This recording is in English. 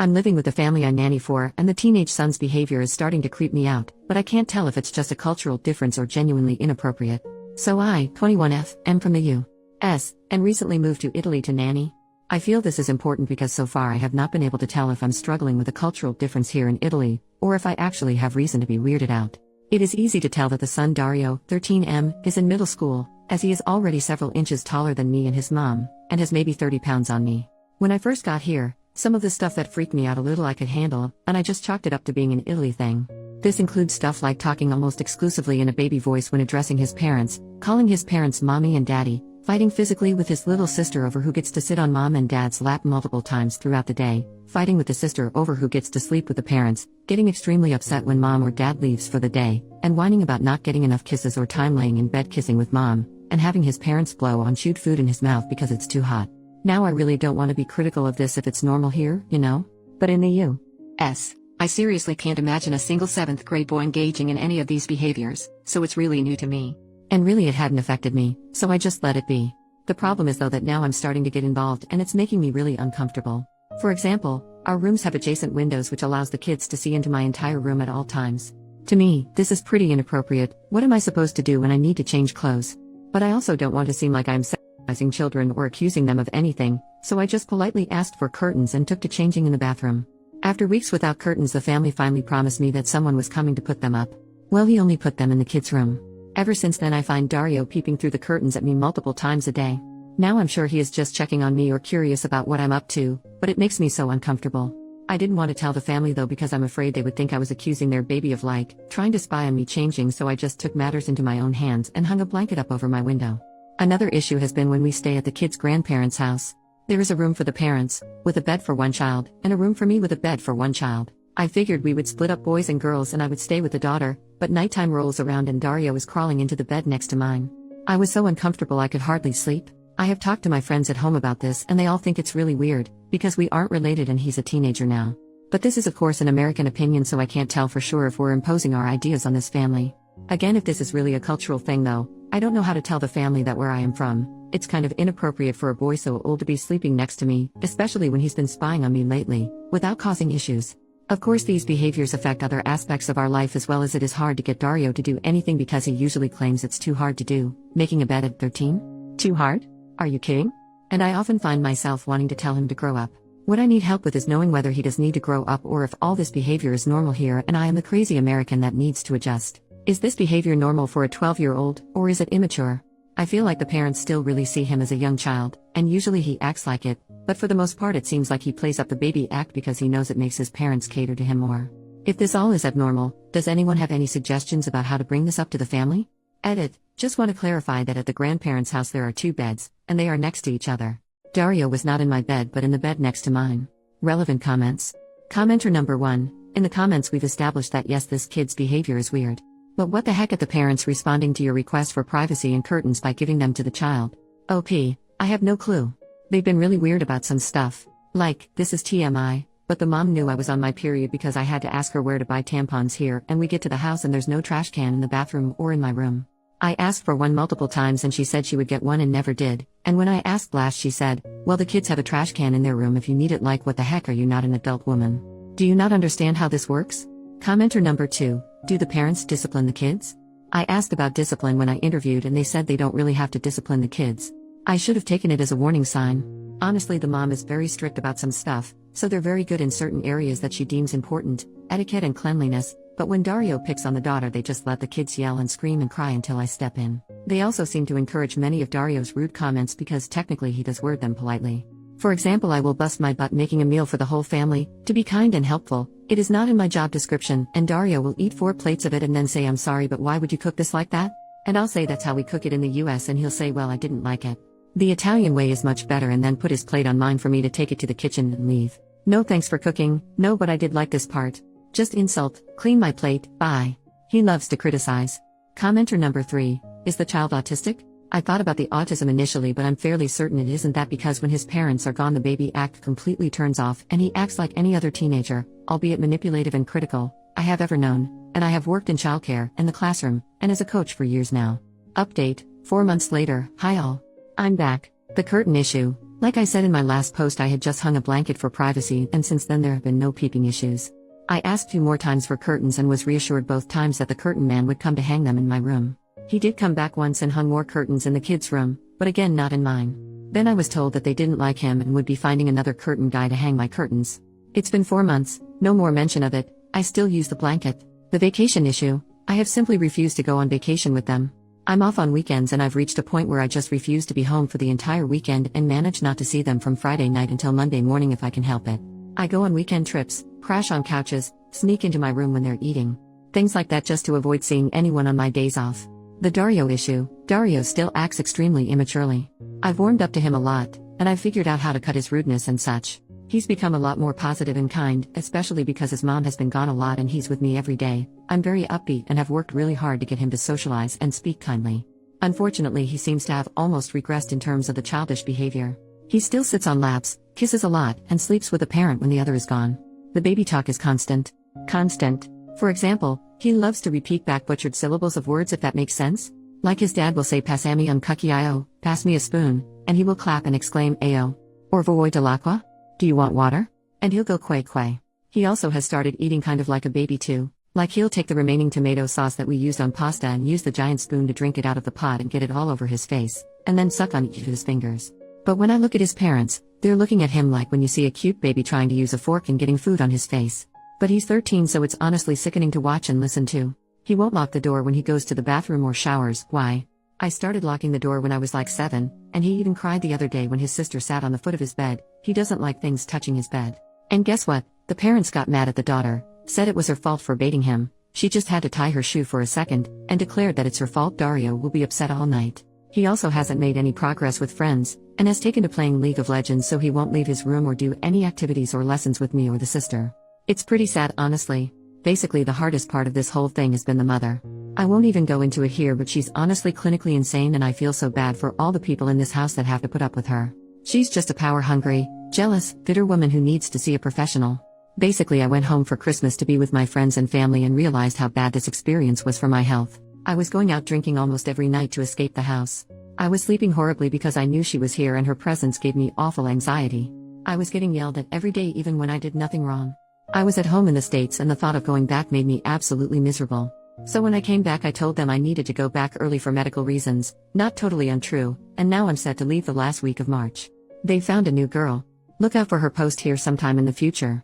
I'm living with the family I nanny for, and the teenage son's behavior is starting to creep me out, but I can't tell if it's just a cultural difference or genuinely inappropriate. So I, 21F, am from the U.S., and recently moved to Italy to nanny. I feel this is important because so far I have not been able to tell if I'm struggling with a cultural difference here in Italy, or if I actually have reason to be weirded out. It is easy to tell that the son Dario, 13M, is in middle school, as he is already several inches taller than me and his mom, and has maybe 30 pounds on me. When I first got here, some of the stuff that freaked me out a little I could handle, and I just chalked it up to being an Italy thing. This includes stuff like talking almost exclusively in a baby voice when addressing his parents, calling his parents mommy and daddy, fighting physically with his little sister over who gets to sit on mom and dad's lap multiple times throughout the day, fighting with the sister over who gets to sleep with the parents, getting extremely upset when mom or dad leaves for the day, and whining about not getting enough kisses or time laying in bed kissing with mom, and having his parents blow on chewed food in his mouth because it's too hot. Now I really don't want to be critical of this if it's normal here, you know? But in the U.S., I seriously can't imagine a single 7th grade boy engaging in any of these behaviors, so it's really new to me. And really it hadn't affected me, so I just let it be. The problem is though that now I'm starting to get involved and it's making me really uncomfortable. For example, our rooms have adjacent windows which allows the kids to see into my entire room at all times. To me, this is pretty inappropriate. What am I supposed to do when I need to change clothes? But I also don't want to seem like I'm sexualizing children or accusing them of anything, so I just politely asked for curtains and took to changing in the bathroom. After weeks without curtains, the family finally promised me that someone was coming to put them up. Well, he only put them in the kids' room. Ever since then I find Dario peeping through the curtains at me multiple times a day. Now I'm sure he is just checking on me or curious about what I'm up to, but it makes me so uncomfortable. I didn't want to tell the family though because I'm afraid they would think I was accusing their baby of trying to spy on me changing, so I just took matters into my own hands and hung a blanket up over my window. Another issue has been when we stay at the kids' grandparents' house. There is a room for the parents, with a bed for one child, and a room for me with a bed for one child. I figured we would split up boys and girls and I would stay with the daughter, but nighttime rolls around and Dario is crawling into the bed next to mine. I was so uncomfortable I could hardly sleep. I have talked to my friends at home about this and they all think it's really weird, because we aren't related and he's a teenager now. But this is of course an American opinion, so I can't tell for sure if we're imposing our ideas on this family. Again, if this is really a cultural thing though, I don't know how to tell the family that where I am from, it's kind of inappropriate for a boy so old to be sleeping next to me, especially when he's been spying on me lately, without causing issues. Of course these behaviors affect other aspects of our life as well, as it is hard to get Dario to do anything because he usually claims it's too hard to do. Making a bed at 13? Too hard? Are you kidding? And I often find myself wanting to tell him to grow up. What I need help with is knowing whether he does need to grow up or if all this behavior is normal here and I am the crazy American that needs to adjust. Is this behavior normal for a 12-year-old, or is it immature? I feel like the parents still really see him as a young child, and usually he acts like it, but for the most part it seems like he plays up the baby act because he knows it makes his parents cater to him more. If this all is abnormal, does anyone have any suggestions about how to bring this up to the family? Edit. Just want to clarify that at the grandparents' house there are 2 beds, and they are next to each other. Dario was not in my bed but in the bed next to mine. Relevant comments. Commenter number 1. In the comments we've established that yes, this kid's behavior is weird. But what the heck at the parents responding to your request for privacy and curtains by giving them to the child? OP. I have no clue. They've been really weird about some stuff. Like, this is TMI, but the mom knew I was on my period because I had to ask her where to buy tampons here, and we get to the house and there's no trash can in the bathroom or in my room. I asked for one multiple times and she said she would get one and never did, and when I asked last she said, well, the kids have a trash can in their room if you need it. Like, what the heck, are you not an adult woman? Do you not understand how this works? Commenter number 2. Do the parents discipline the kids? I asked about discipline when I interviewed and they said they don't really have to discipline the kids. I should have taken it as a warning sign. Honestly, the mom is very strict about some stuff, so they're very good in certain areas that she deems important, etiquette and cleanliness, but when Dario picks on the daughter they just let the kids yell and scream and cry until I step in. They also seem to encourage many of Dario's rude comments because technically he does word them politely. For example, I will bust my butt making a meal for the whole family, to be kind and helpful. It is not in my job description, and Dario will eat 4 plates of it and then say, I'm sorry, but why would you cook this like that? And I'll say that's how we cook it in the US, and he'll say, well, I didn't like it. The Italian way is much better, and then put his plate on mine for me to take it to the kitchen and leave. No thanks for cooking, no, but I did like this part. Just insult, clean my plate, bye. He loves to criticize. Commenter number 3. Is the child autistic? I thought about the autism initially, but I'm fairly certain it isn't that, because when his parents are gone the baby act completely turns off and he acts like any other teenager, albeit manipulative and critical, I have ever known, and I have worked in childcare, in the classroom, and as a coach for years now. Update, 4 months later. Hi all. I'm back. The curtain issue. Like I said in my last post, I had just hung a blanket for privacy, and since then there have been no peeping issues. I asked 2 more times for curtains and was reassured both times that the curtain man would come to hang them in my room. He did come back once and hung more curtains in the kids' room, but again not in mine. Then I was told that they didn't like him and would be finding another curtain guy to hang my curtains. It's been 4 months, no more mention of it. I still use the blanket. The vacation issue. I have simply refused to go on vacation with them. I'm off on weekends and I've reached a point where I just refuse to be home for the entire weekend and manage not to see them from Friday night until Monday morning if I can help it. I go on weekend trips, crash on couches, sneak into my room when they're eating. Things like that just to avoid seeing anyone on my days off. The Dario issue. Dario still acts extremely immaturely. I've warmed up to him a lot, and I've figured out how to cut his rudeness and such. He's become a lot more positive and kind, especially because his mom has been gone a lot and he's with me every day. I'm very upbeat and have worked really hard to get him to socialize and speak kindly. Unfortunately, he seems to have almost regressed in terms of the childish behavior. He still sits on laps, kisses a lot, and sleeps with a parent when the other is gone. The baby talk is constant. Constant. For example, he loves to repeat back butchered syllables of words, if that makes sense. Like his dad will say "Passami un cucchiaio," pass me a spoon, and he will clap and exclaim "Ayo." Or "Voy dell'acqua?" Do you want water? And he'll go "Quay quay." He also has started eating kind of like a baby too. Like he'll take the remaining tomato sauce that we used on pasta and use the giant spoon to drink it out of the pot and get it all over his face, and then suck on each of his fingers. But when I look at his parents, they're looking at him like when you see a cute baby trying to use a fork and getting food on his face. But he's 13, so it's honestly sickening to watch and listen to. He won't lock the door when he goes to the bathroom or showers. Why? I started locking the door when I was like 7, and he even cried the other day when his sister sat on the foot of his bed. He doesn't like things touching his bed. And guess what? The parents got mad at the daughter, said it was her fault for baiting him. She just had to tie her shoe for a second, and declared that it's her fault. Dario will be upset all night. He also hasn't made any progress with friends, and has taken to playing League of Legends, so he won't leave his room or do any activities or lessons with me or the sister. It's pretty sad, honestly. Basically, the hardest part of this whole thing has been the mother. I won't even go into it here, but she's honestly clinically insane, and I feel so bad for all the people in this house that have to put up with her. She's just a power-hungry, jealous, bitter woman who needs to see a professional. Basically, I went home for Christmas to be with my friends and family and realized how bad this experience was for my health. I was going out drinking almost every night to escape the house. I was sleeping horribly because I knew she was here and her presence gave me awful anxiety. I was getting yelled at every day even when I did nothing wrong. I was at home in the States and the thought of going back made me absolutely miserable. So when I came back, I told them I needed to go back early for medical reasons, not totally untrue, and now I'm set to leave the last week of March. They found a new girl. Look out for her post here sometime in the future.